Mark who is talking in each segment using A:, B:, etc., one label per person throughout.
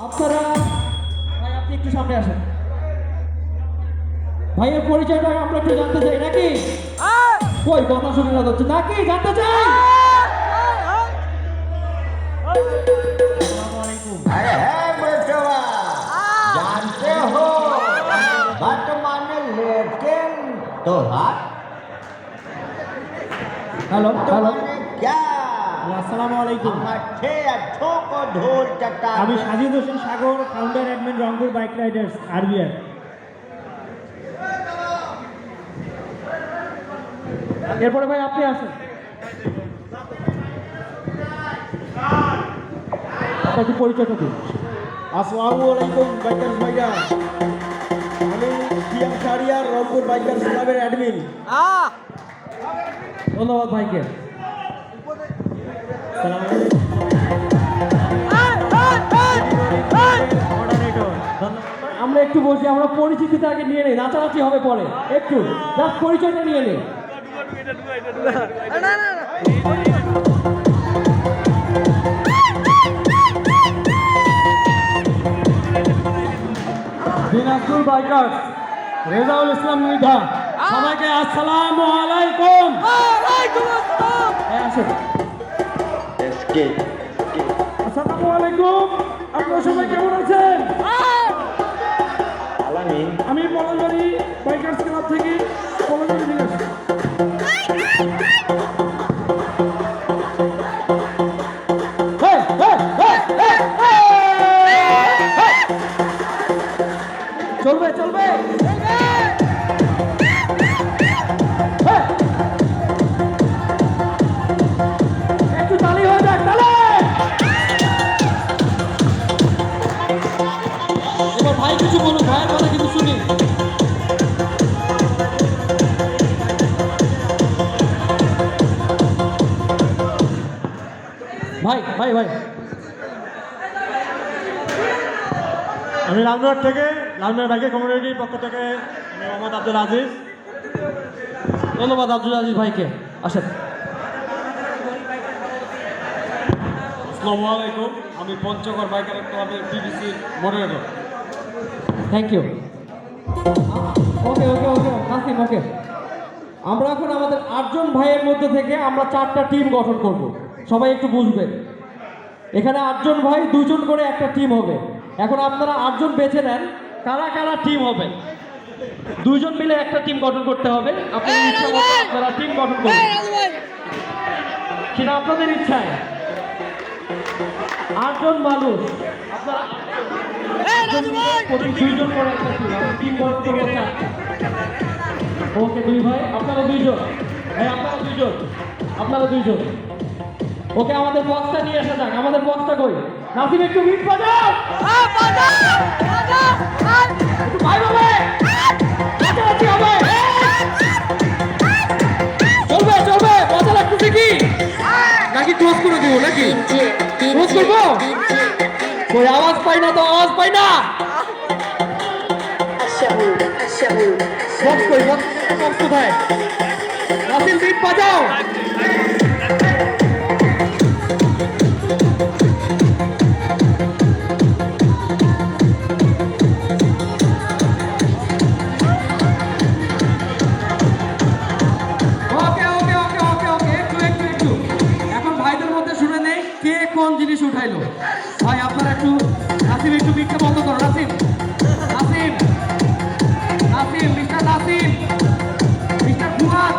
A: আপনারা ভাই আপনি একটু সামনে আসেন। ভাইয়ের পরিচয়টা আমরা একটু জানতে চাই নাকি? কই কথা শুনে না যাচ্ছে নাকি জানতে চাই?
B: अरे है बेटवा जानते हो वर्तमान लेकिन तो हाथ
A: হ্যালো হ্যালো
B: तुमने क्या
C: আসসালামু আলাইকুম।
B: मठे अच्छों को ढोल चटा
C: আমি Sajid Hossain Sagar, founder admin Rangpur bike riders RBR.
A: এরপরে ভাই আপনি আসেন। আপনার কি পরিচয়টা দিন।
D: আসসালামু আলাইকুম বাইকার্স ভাইরা, আমি কিয়াম শাহরিয়ার রংপুর বাইকার্স ক্লাবের অ্যাডমিন।
A: ধন্যবাদ ভাইকে। আমরা একটু বসি, আমরা পরিচিতিটা আগে নিয়ে নেই, নাচানাচি হবে পরে। একটু জাস্ট পরিচয়টা নিয়ে নেই। দিনাজপুর বাইকার্স রেজাউল ইসলাম মৃধা, সবাইকে আসসালামু আলাইকুম। আসেন। আসসালামু আলাইকুম, আপনারা সবাই কেমন আছেন? আমি পলাশবাড়ি বাইকার্স ক্লাব থেকে পলাশবাড়ি থেকে আসছি। চলবে চলবে একটু তালি হয়ে যাক, তালে। এবার ভাই কিছু বলুন, ভাইয়ের কথা কিন্তু শুনি। ভাই ভাই ভাই
C: আমি লালবাগ থেকে, লালবাগ বাইকের কমিউনিটির পক্ষ থেকে আমি মোহাম্মদ আব্দুল আজিজ।
A: ধন্যবাদ আব্দুল আজিজ ভাইকে। আসেন।
D: আসসালামু আলাইকুম, আমি পঞ্চগড় বাইকার ক্লাবের PBC moderator.
A: Thank you. Okay okay okay Nasim okay. আমরা এখন আমাদের 8জন ভাইয়ের মধ্যে থেকে আমরা 4টা টিম গঠন করব। সবাই একটু বুঝবেন, এখানে 8জন ভাই 2জন করে একটা টিম হবে। এখন আপনারা 8জন বেছে নেন কারা কারা টিম হবে। 2জন মিলে একটা টিম গঠন করতে হবে। আপনাদের ইচ্ছা মতো আপনারা টিম গঠন করবেন, সেটা আপনাদের ইচ্ছায়। 8জন মানুষ, আপনারা প্রতি 2জন করে একটা টিম গঠন করবো 4টা। ওকে 2 ভাই, আপনারা 2জন, ভাই আপনারা 2জন, আপনারা 2জন। ওকে আমাদের বক্সটা নিয়ে আসা যাক। আমাদের বক্সটা কই? নাসিম একটু বিট বাজাও। একটু ভাই হবে, নাচানাচি হবে। চলবে চলবে, মজা লাগতেছে কি নাকি ক্লোজ করে দিব? নাকি ক্লোজ করবো? কই আওয়াজ পাই না তো, আওয়াজ পাই না। বক্স কই? বক্স কোথায়? নাসিম বিট বাজাও। কোন জিনিস উঠাইলো ভাই? আপনারা একটু নাসিম একটু বিটটা বন্ধ করো। নাসিম নাসিম নাসিম মিস্টার নাসিম, মিস্টার ফুয়াদ,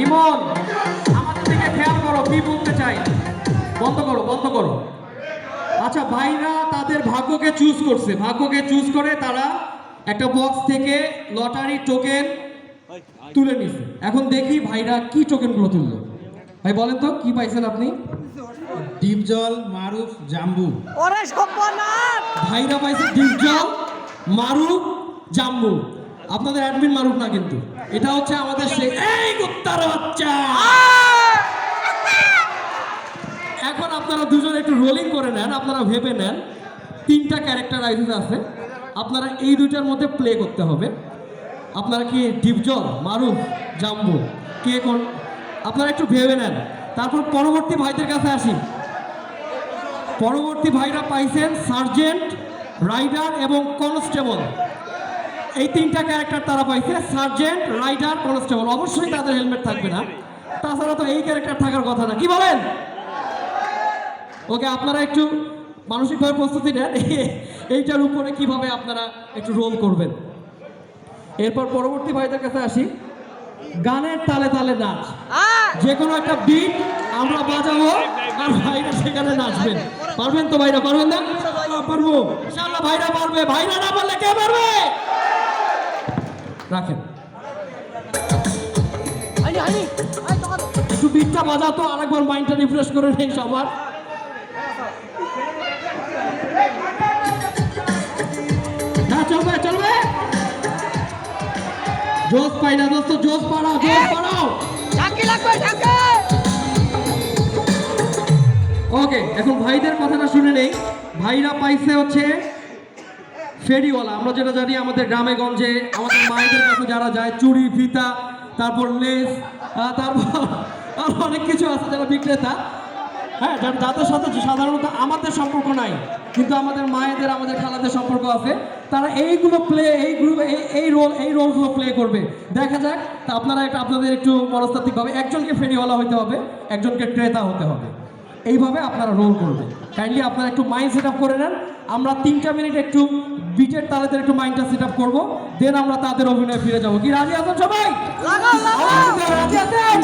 A: ইমন, আমাদের দিকে খেয়াল করো, কি বলতে চাই। বন্ধ করো বন্ধ করো। আচ্ছা, ভাইরা তাদের ভাগ্যকে চুজ করছে। ভাগ্যকে চুজ করে তারা একটা বক্স থেকে লটারি টোকেন তুলে নিছে। এখন দেখি ভাইরা কি টোকেনগুলো তুললো। ভাই বলেন তো কি পাইছেন আপনি?
C: ডিপজল, মারুফ, জাম্বু।
A: ভাইরা পাইছে ডিপজল, মারুফ, জাম্বু। আপনাদের অ্যাডমিন মারুফ না কিন্তু, এটা হচ্ছে আমাদের এই কুত্তার বাচ্চা। এখন আপনারা 2জন একটু রোলিং করে নেন, আপনারা ভেবে নেন 3টা ক্যারেক্টারাইজেস আছে, আপনারা এই 2টার মধ্যে প্লে করতে হবে। আপনারা কি ডিপজল, মারুফ, জাম্বু কে কোন? আপনারা একটু ভেবে নেন, তারপর পরবর্তী ভাইদের কাছে আসি। পরবর্তী ভাইরা পাইছেন সার্জেন্ট, রাইডার এবং কনস্টেবল। এই তিনটা ক্যারেক্টার তারা পাইছে, সার্জেন্ট, রাইডার, কনস্টেবল। অবশ্যই তাদের হেলমেট থাকবে না, তাছাড়া তো এই ক্যারেক্টার থাকার কথা না, কি বলেন? ওকে, আপনারা একটু মানসিকভাবে প্রস্তুতি নেন এইটার উপরে কিভাবে আপনারা একটু রোল করবেন। এরপর পরবর্তী ভাইদের কাছে আসি। গানের তালে তালে নাচ, যে কোনো একটা বিট আমরা বাজাবো আর ভাইরা সেখানে নাচবেন। পারবেন তো ভাইরা? পারবেন না? পারবো ইনশাআল্লাহ, ভাইরা পারবে। ভাইরা না পারলে কে পারবে? রাখেন একটু বিটটা বাজাও তো, আরেকবার মাইন্ডটা রিফ্রেশ করে নেই সবার। হ্যাঁ, চলবে চলবে। জোশ পাই না দোস্ত, জোশ বাড়াও, জোশ বাড়াও। ওকে, এখন ভাইদের কথাটা শুনে নেই। ভাইরা পাইছে হচ্ছে ফেরিওয়ালা। আমরা যেটা জানি আমাদের গ্রামে গঞ্জে আমাদের মায়েদের কাছে যারা যায়, চুড়ি, ফিতা, তারপর লেস, তারপর আরো অনেক কিছু আছে যারা বিক্রেতা, হ্যাঁ, যাদের সাথে সাধারণত আমাদের সম্পর্ক নাই, কিন্তু আমাদের মায়েদের, আমাদের খালাদের সম্পর্ক আছে। তারা এইগুলো এই রোলগুলো প্লে করবে। দেখা যাক। তা আপনারা আপনাদের একটু মনস্তাত্ত্বিকভাবে একজনকে ফেরিওয়ালা হতে হবে, একজনকে ক্রেতা হতে হবে, এইভাবে আপনারা রোল করবেন। কাইন্ডলি আপনারা একটু মাইন্ড সেট আপ করে নেন। আমরা 3টা মিনিট একটু বিটের তালেদের একটু মাইন্ডটা সেট আপ করবো, দেন আমরা তাদের অভিনয়ে ফিরে যাবো। কি রাজি আছেন সবাই? রাজি আছেন?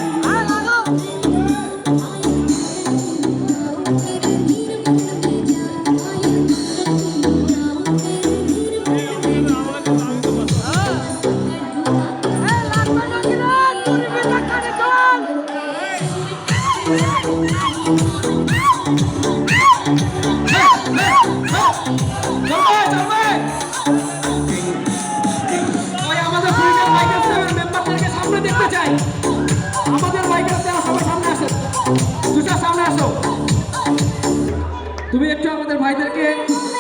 A: তুমি একটু আমাদের ভাইদেরকে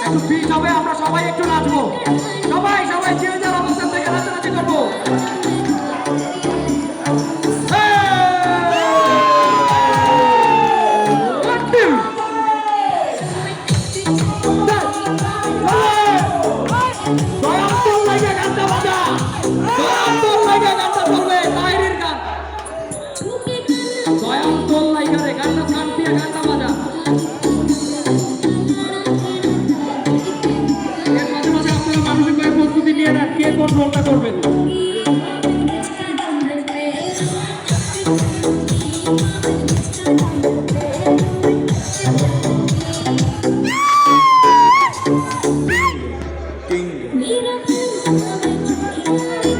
A: একটু ফিট হবে, আমরা সবাই একটু নাচবো। সবাই সবাই যে যার অবস্থান থেকে নাচানাচি করবো। কে কোন রোলটা করবেন?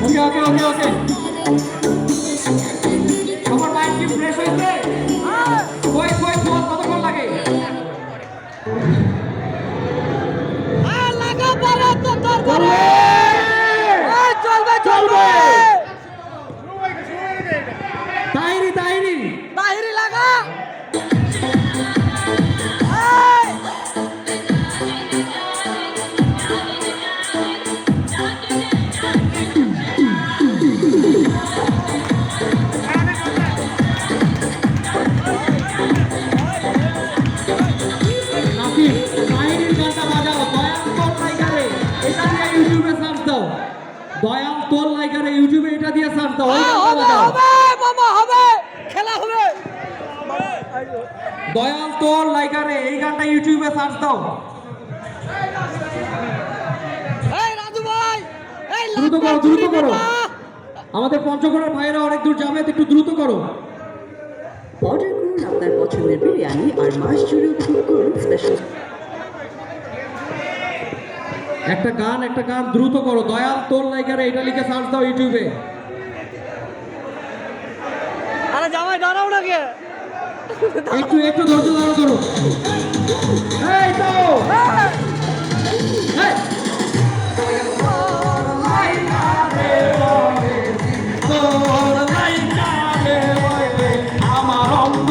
A: ওকে ওকে ওকে ওকে, সবার মাইন্ড কি ফ্রেশ হয়েছে? কই কই কতক্ষণ লাগে? লাগা বড় তো তোর বড় চলবে চলবে। তাহিরি তাহিরি তাহিরি লাগা। দয়াল তোল লাইকারে ইউটিউবে এটা দিয়ে সার্চ দাও। হবে মামা হবে, খেলা হবে। দয়াল তোল লাইকারে এই গানটা ইউটিউবে সার্চ দাও। এই রাজু ভাই, এই দ্রুত করো দ্রুত করো, আমাদের পঞ্চগড়ের ভাইরা অনেক দূর যাবে, একটু দ্রুত করো।
E: অর্ডার করুন আপনার পছন্দের বিরিয়ানি আর মাস জুড়ে উপভোগ করুন স্পেশাল।
A: একটা গান দ্রুত করো। দয়াল তোর লাইকারে এটা লিখে সার্চ দাও ইউটিউবে।
F: আরে জামাই দাঁড়াও না কে,
A: একটু একটু ধৈর্য ধরো করো। এই তো আমার অঙ্গ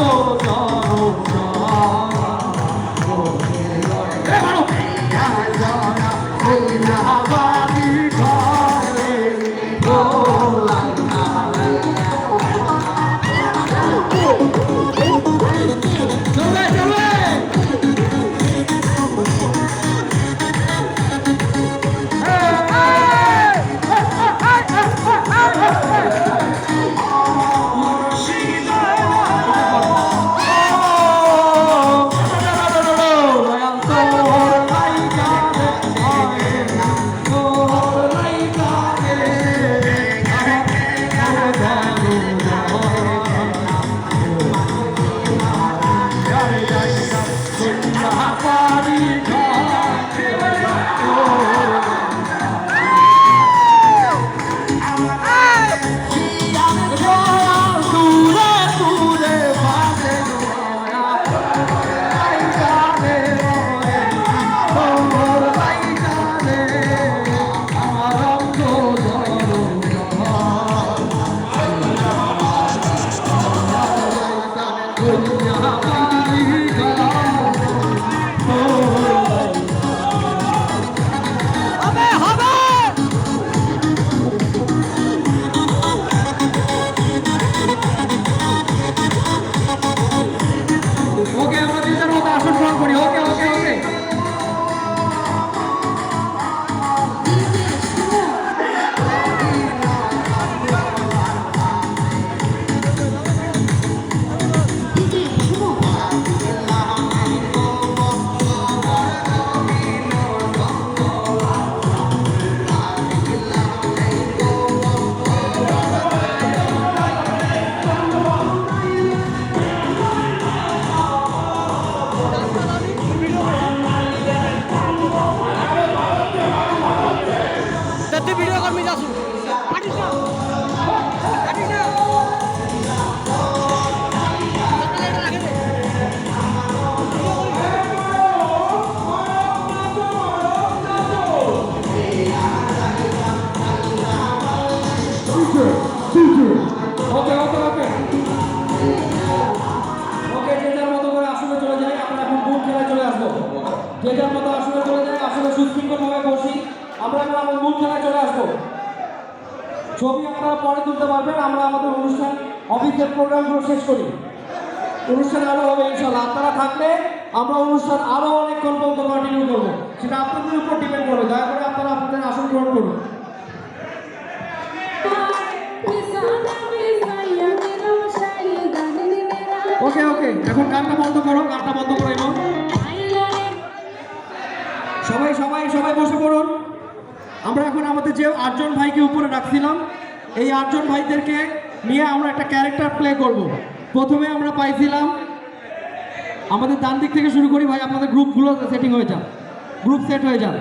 A: পারি দূরে দূরে ভাসে তোর লাইটারে আমার অঙ্গ
F: হবে হবে
A: ওকে আমরা নিজের মতো আসন গ্রহণ করি ওকে ওকে ওকে
F: তুই ভিডিও করবি যাসু কাটিস না কাটিস না
A: ওকে ওকে ওকে ওকে যে যার মতো করে আসলে চলে যাই আমরা এখন বুট খেলায় চলে আসবো যে যার মতো আসলে চলে যাই আসলে সুশৃঙ্খলভাবে বসি আমরা এখন আমার বুট খেলায় চলে আসবো ছবি আপনারা পরে তুলতে পারবেন আমরা আমাদের অনুষ্ঠান অফিসের প্রোগ্রামগুলো শেষ করি অনুষ্ঠান আরও হবে ইনশাল্লাহ আপনারা থাকলে আমরা অনুষ্ঠান আরও অনেকক্ষণ পর্যন্ত কন্টিনিউ করবো সেটা আপনাদের উপর ডিপেন্ড করবে দয়া করে আপনারা আপনাদের আসন গ্রহণ করুন ওকে ওকে এখন গানটা বন্ধ করো গানটা বন্ধ করে নাও সবাই সবাই সবাই বসে পড়ুন আমরা এখন আমাদের যে 8 জন ভাইকে উপরে রাখছিলাম এই 8 জন ভাইদেরকে নিয়ে আমরা একটা ক্যারেক্টার প্লে করব প্রথমে আমরা পাইছিলাম আমাদের ডান দিক থেকে শুরু করি ভাই আপনাদের গ্রুপগুলো সেটিং হয়ে যান গ্রুপ সেট হয়ে যান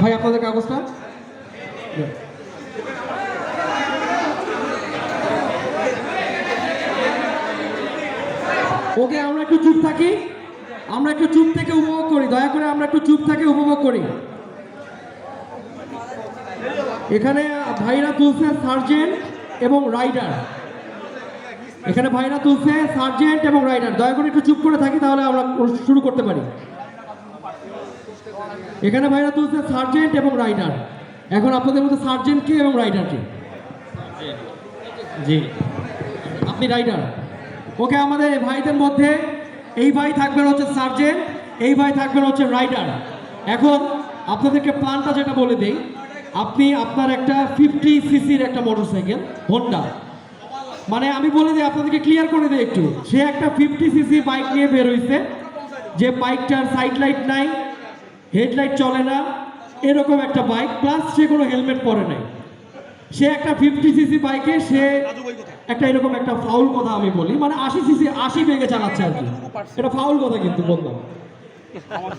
A: ভাই আপনাদের কাগজটা ওকে আমরা একটু চুপ থাকি আমরা একটু চুপ থেকে উপভোগ করি দয়া করে আমরা একটু চুপ থেকে উপভোগ করি এখানে ভাইরা তুলছে সার্জেন্ট এবং রাইডার এখানে ভাইরা তুলছে সার্জেন্ট এবং রাইডার দয়া করে একটু চুপ করে থাকি তাহলে আমরা শুরু করতে পারি এখানে ভাইরা তুলছে সার্জেন্ট এবং রাইডার এখন আপনাদের মধ্যে সার্জেন্ট কে এবং রাইডার কে জি আপনি রাইডার ওকে আমাদের এই ভাইদের মধ্যে এই ভাই থাকবেন হচ্ছে সার্জেন্ট এই ভাই থাকবেন হচ্ছে রাইডার এখন আপনাদেরকে প্ল্যানটা যেটা বলে দেই আপনি আপনার একটা 50 সিসির একটা মোটরসাইকেল হোন্ডা মানে আমি বলে দিই আপনাদেরকে ক্লিয়ার করে দিই একটু সে একটা 50 সিসি বাইক নিয়ে বের হয়েছে যে বাইকটার সাইড লাইট নাই হেডলাইট চলে না এরকম একটা বাইক প্লাস সে কোনো হেলমেট পরে নাই সে একটা 50 সিসি বাইকে সে একটা এরকম একটা ফাউল কথা আমি বলি মানে 80 সিসি 80 বেগে চালাচ্ছে আর কি এটা ফাউল কথা কিন্তু বললাম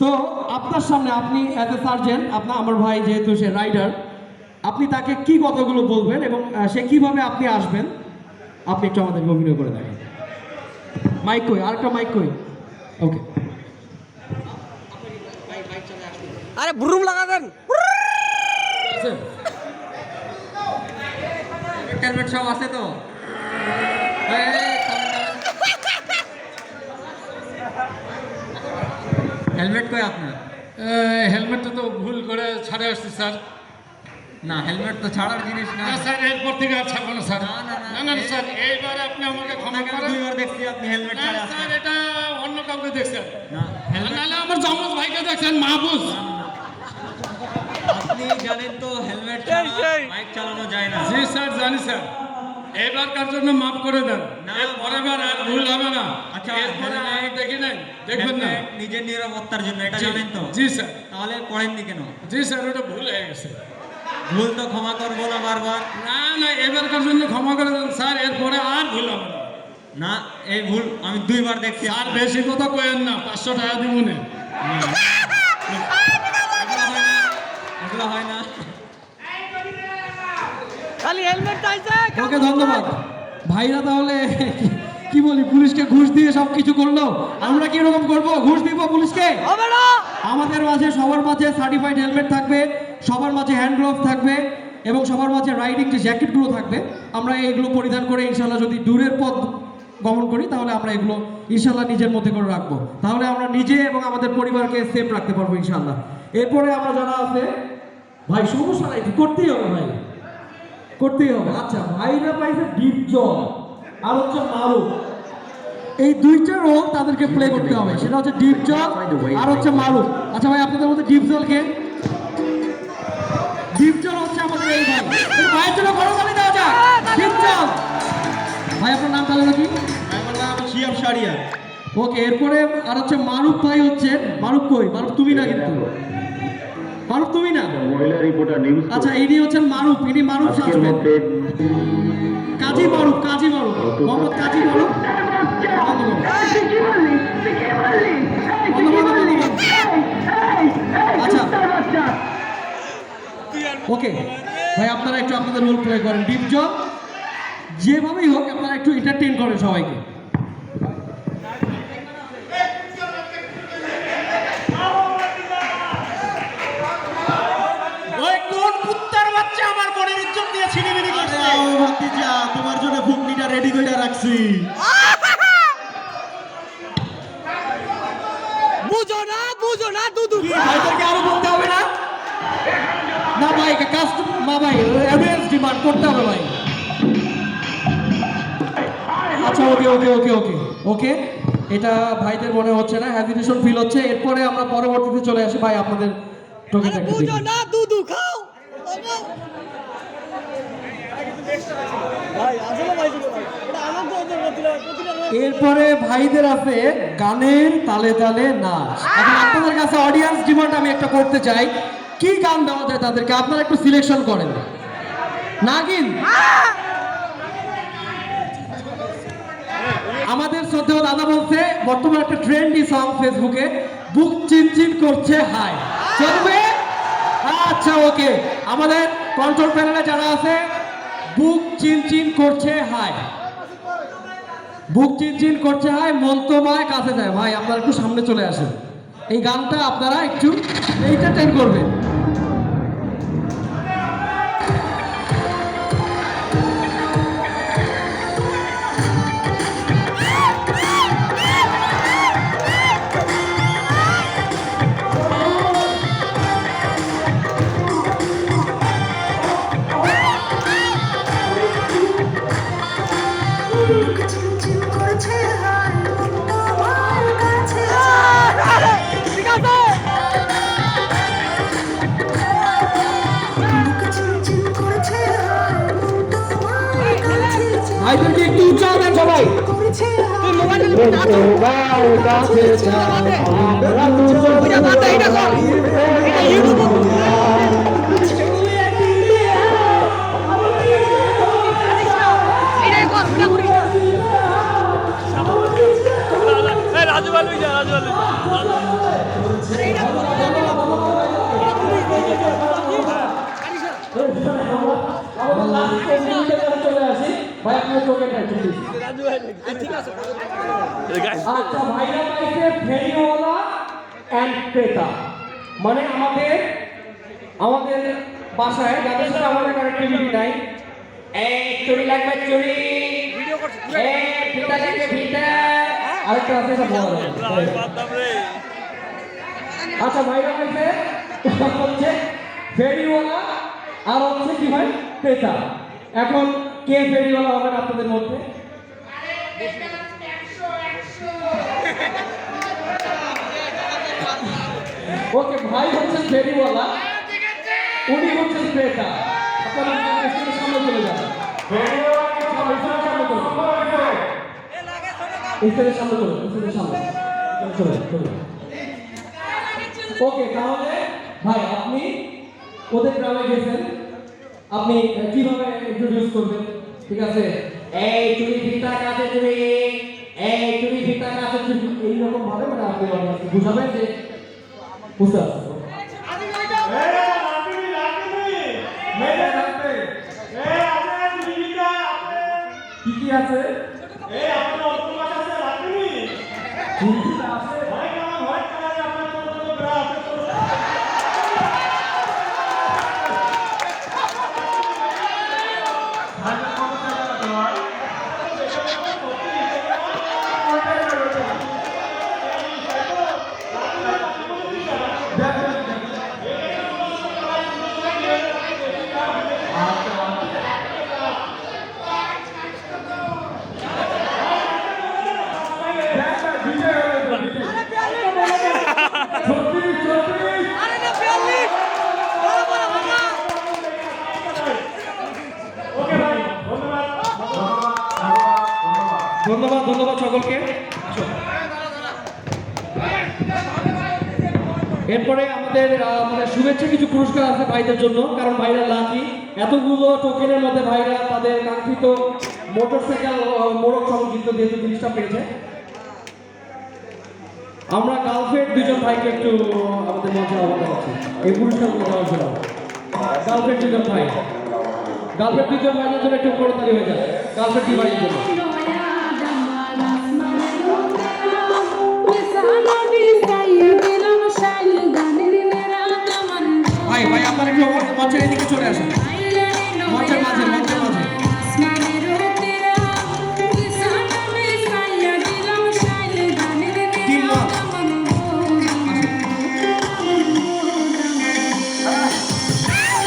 A: তো আপনার সামনে আপনি অ্যাজ এ সার্জেন্ট আপনার আমার ভাই যেহেতু সে রাইডার আপনি তাকে কি কথাগুলো বলবেন এবং সে কিভাবে আপনি আসবেন আপনি একটু আমাদেরকে অভিনয় করে দেখেন মাইক কই আরেকটা মাইক কই ওকে
F: আরে ব্রুম লাগা দেন
A: হেলমেট সব আছে তো হেলমেট কই আপনার
G: হেলমেটটা তো ভুল করে ছাড়ে আসছি স্যার
A: না হেলমেট তো ছাড়ার জিনিস না
G: না স্যার এরপর থেকে আর ছাড়বো না স্যার
A: না, না, না,
G: না না স্যার এইবার আপনি আমাকে ক্ষমা
A: আপনাকে আমি
G: করেন
A: দুইবার দেখছি আপনি হেলমেট
G: না,
A: ছাড়া আসছেন।
G: স্যার এটা অন্য কাউকে দেখছেন
A: না হেলমেট
G: নাহলে আমার জমজ ভাইকে দেখছেন মাহফুজ
A: আপনি জানেন তো হেলমেট
F: সেই, সেই।
A: বাইক চালানো যায় না
G: জি স্যার জানি স্যার এবারকার জন্য মাফ করে দেন
A: না,
G: পরের বার আর ভুল হবে না
A: আচ্ছা,
G: এরপরে আর
A: হেলমেট-
G: দেখি নাই দেখবেন না
A: হেলমেট নিজের নিরাপত্তার জন্য এটা
G: জি,
A: জানেন তো
G: জি স্যার
A: তাহলে পড়েননি কেন
G: জি স্যার ওটা ভুল হয়ে গেছে
A: ভুল তো ক্ষমা করবো না বারবার
G: না না এবারকার জন্য ক্ষমা করে দেন স্যার এরপরে আর ভুল হবে না
C: না এই ভুল আমি 2 বার দেখছি।
G: আর বেশি কথা কয়েন না, 500 টাকা দিব না।
C: এগুলো হয় না।
F: খালি হেলমেট চাইছে
A: ওকে ধন্যবাদ ভাইরা। তাহলে কি বলি, পুলিশকে ঘুষ দিয়ে সব কিছু করলো, আমরা কি এরকম করবো? ঘুষ দিব পুলিশকে?
F: হবে না।
A: আমাদের মাঝে সবার মাঝে সার্টিফাইড হেলমেট থাকবে, সবার মাঝে হ্যান্ড গ্লোভস থাকবে এবং সবার মাঝে রাইডিং যে জ্যাকেটগুলো থাকবে, আমরা এগুলো পরিধান করে ইনশাল্লাহ যদি দূরের পথ গমন করি তাহলে আমরা এগুলো ইনশাল্লাহ নিজের মধ্যে করে রাখবো। তাহলে আমরা নিজে এবং আমাদের পরিবারকে সেফ রাখতে পারবো ইনশাল্লাহ। এরপরে আমরা যারা আছে ভাই, সমস্যা নাই, করতেই হবে ভাই, করতেই হবে। আচ্ছা, ভাইরা পাইছে ডিপ জল আর হচ্ছে মারুফ, এই দুইটা রোল তাদেরকে প্লে করতে হবে, সেটা হচ্ছে ডিপ জল আর হচ্ছে মারুফ। আচ্ছা ভাই, আপনাদের মধ্যে ডিপ জল কে? ডিপ জল হচ্ছে আমাদের এই ভাই, এই ভাইয়ের জন্য করতালি দেওয়া যাক। ডিপ জল ভাই, আপনার নাম তাহলে কি?
D: আমার নাম শিয়াব শাড়িয়ার।
A: ওকে, এরপরে আর হচ্ছে মারুফ ভাই হচ্ছে, মারুফ কই? মারুফ তুমি না কিন্তু, মারুফ তুমি না। আচ্ছা, ইনি হচ্ছেন মারুফ, ইনি মারুফ সাজবেন। কাজী মারুফ, কাজী মারুফ, মোহাম্মদ কাজী মারুফ। আচ্ছা ওকে ভাই, আপনারা একটু আপনাদের রোল প্লে করেন। ডিপ জল যেভাবেই হোক আপনারা একটু এন্টারটেইন করেন সবাইকে।
C: ওই কোন কুত্তার বাচ্চা আমার বোনের ইজ্জত দিয়ে ছিনিমিনি করছে?
D: ভাতিজা, তোমার জন্য ভুগনিটা রেডি করে রাখছি।
F: বুঝো না দুদু।
A: ভাইদেরকে আরো বলতে হবে না? না ভাই, মা ভাই এভিডেন্স ডিমান্ড করতে হবে ভাই। আচ্ছা ওকে ওকে ওকে ওকে ওকে, এটা ভাইদের মনে হচ্ছে না, হ্যাজিটেশন ফিল হচ্ছে। এরপরে আমরা পরবর্তীতে চলে আসি ভাই, আপনাদের টোকেনটা একটু
F: বুঝো
A: দিন।
F: না দুদু খাও। ভাই আসলে ভাই এটা আমার তো প্রতিটা
A: এরপরে ভাইদের আছে গানের তালে তালে নাচ। এখন আপনাদের কাছে অডিয়েন্স ডিমান্ড আমি একটা করতে চাই, কি গান দেওয়া যায় তাদেরকে, আপনারা একটু সিলেকশন করেন। নাগিন, আমাদের শ্রদ্ধেয় দাদা বলছে বর্তমানে একটা ট্রেন্ডি সং ফেসবুকে, বুক চিনচিন করছে হাই, চলবে? আচ্ছা ওকে, আমাদের কন্ট্রোল প্যানেলে যারা আছে, বুক চিনচিন করছে হাই, বুক চিনচিন করছে হাই, মন তোমায় কাছে যায়। ভাই আপনারা একটু সামনে চলে আসেন, এই গানটা আপনারা একটু এন্টারটেইন করবেন।
F: ঠিক আছে।
A: ভাইদেরকে একটু উৎসাহ দেন সবাই।
F: তুই মোবাইলে নাচো। ওইটা বাদ দে, এটা কর। এটা ইউটিউবে এটাই কর, ওটা করি। রাজু ভালো যা, রাজু ভালো।
A: চলে আসি ভাই, আপনার টোকেনটা একটু দিন। আচ্ছা, ভাইরা পাইছে ফেরিওয়ালা অ্যান্ড ক্রেতা, মানে আমাদের বাসায় যাদের সাথে আমাদের কানেক্টিভিটি নাই, চুরি লাগবে চুরি, ফিতা লাগবে ফিতা, আরেকটা আছে এটা বলা যাবে। আচ্ছা, ভাইরা পাইছে হচ্ছে ফেরিওয়ালা আর হচ্ছে কি ভাই, ক্রেতা। এখন কে ফেরিওয়ালা হবেন আপনাদের মধ্যে? ওকে, ভাই হচ্ছেন ফেরিওয়ালা, উনি হচ্ছেন ক্রেতা। আপনারা স্টেজের সামনে চলে যান, স্টেজের সামনে চলে, স্টেজের সামনে চলে চলে। ওকে, তাহলে ভাই আপনি ওদের গ্রামে গেছেন, আপনি কিভাবে ইন্ট্রোডিউস করবেন? ঠিক আছে, এই চুরি ফিতা কাছে চুরি, এই চুরি ফিতা কাছে চুরি, এইরকম ভাবে মানে আপনি বুঝাবেন যে বুঝতে পারছেন। কি কি আছে?
F: আরে না 42 বড় বড় ভাঙা
A: ধন্যবাদ, ধন্যবাদ সকলকে। এরপরে আমাদের শুভেচ্ছা কিছু পুরস্কার আছে ভাইদের জন্য, কারণ ভাইরা লাকি এতগুলো টোকেনের মধ্যে ভাইরা তাদের কাঙ্ক্ষিত মোটরসাইকেল মোড়ক সংযুক্ত যেহেতু জিনিসটা পেয়েছে। আমরা গার্লফ্রেন্ড দুজন ভাইকে একটু আমাদের মঞ্চে আহ্বান করছি এই পুরস্কারগুলো দেওয়ার জন্য। গার্লফ্রেন্ড দুজন ভাই, গার্লফ্রেন্ড দুজন ভাইদের জন্য একটু করতালি হয়ে যায় গার্লফ্রেন্ড দুই ভাইয়ের জন্য। ভাই ভাই আপনারা একটু মঞ্চের এদিকে চলে আসেন, মঞ্চের মাঝে, মঞ্চের মাঝে।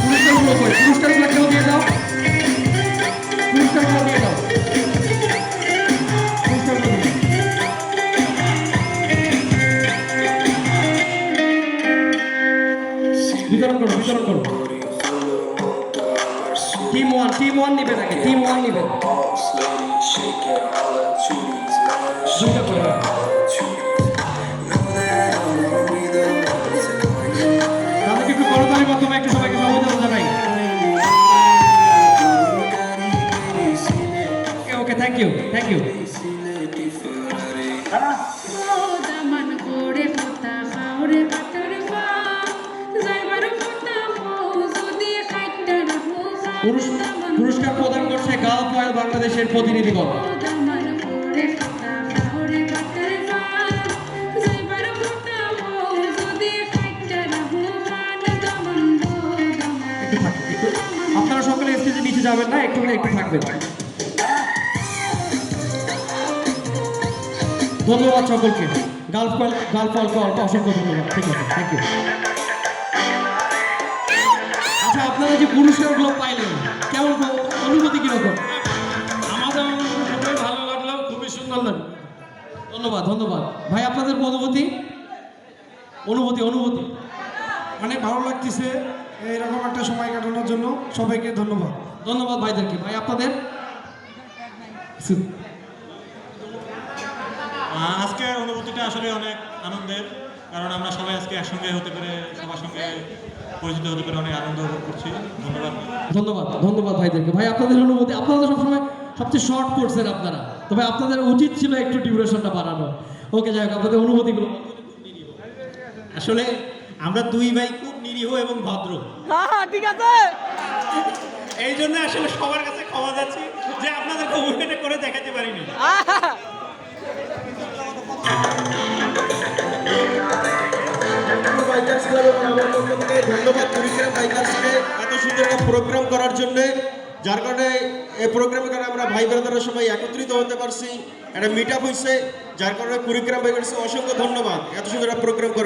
A: পুরস্কারগুলো কই? পুরস্কারগুলো কেউ দিয়ে দাও, পুরস্কারগুলো দিয়ে দাও, পুরস্কারগুলো দিয়ে দাও। বিতরণ করো, বিতরণ করো। টিম ওয়ান নিবে নাকি? টিম ওয়ান নিবে দুটো করে। তাদেরকে একটু করতালির মাধ্যমে একটু সবাইকে সমবেদনা জানাই। ওকে ওকে, থ্যাংক ইউ, থ্যাংক ইউ। পুরস্কার প্রদান করছে গালফ অয়েল বাংলাদেশের প্রতিনিধিগণ। আপনারা সকলে স্টেজে নিচে যাবেন না, একটু একটু থাকবেন। ধন্যবাদ সকলকে, গালফ অয়েলকে অসংখ্য ধন্যবাদ। ঠিক আছে, থ্যাংক ইউ। আচ্ছা, আপনারা যে পুরস্কারগুলো পাইলেন কেমন অনুভূতি কিরকম?
G: আমাদের খুবই ভালো লাগলো, খুবই সুন্দর লাগলো।
A: ধন্যবাদ, ধন্যবাদ ভাই। আপনাদের অনুভূতি অনুভূতি অনুভূতি
H: অনেক ভালো লাগতেছে এইরকম একটা সময় কাটানোর জন্য। সবাইকে ধন্যবাদ।
A: ধন্যবাদ ভাইদেরকে। ভাই আপনাদের?
C: আজকে অনুভূতিটা আসলে অনেক আনন্দের, কারণ আমরা সবাই আজকে একসঙ্গে হতে পেরে, সবার সঙ্গে পরিচিত হতে পেরে অনেক আনন্দ উপভোগ করছি। ধন্যবাদ,
A: ধন্যবাদ, ধন্যবাদ ভাইদেরকে। ভাই আপনাদের অনুভূতি? আপনারা তো সবসময় সবচেয়ে শর্ট করছেন আপনারা, তবে আপনাদের উচিত ছিল একটু ডিউরেশনটা বাড়ানো। ওকে, যাই হোক, আপনাদের অনুভূতিগুলো।
I: আসলে আমরা দুই ভাই খুব নিরীহ এবং ভদ্র,
F: হ্যাঁ ঠিক আছে।
I: এই জন্য আসলে সবার কাছে ক্ষমা যাচ্ছি যে আপনাদেরকে অভিনয় করে দেখাতে পারিনি।
D: বাইকার্স ক্লাব এবং আমার পক্ষ থেকে ধন্যবাদ কুড়িগ্রাম বাইকার্সকে এত সুন্দর একটা প্রোগ্রাম করার জন্য, যার কারণে এই প্রোগ্রামের কারণে আমরা ভাই ব্রাদাররা সবাই একত্রিত হতে পারছি, একটা মিট আপ হয়েছে, যার কারণে কুড়িগ্রাম বাইকার্সকে অসংখ্য ধন্যবাদ এত সুন্দর একটা প্রোগ্রাম করার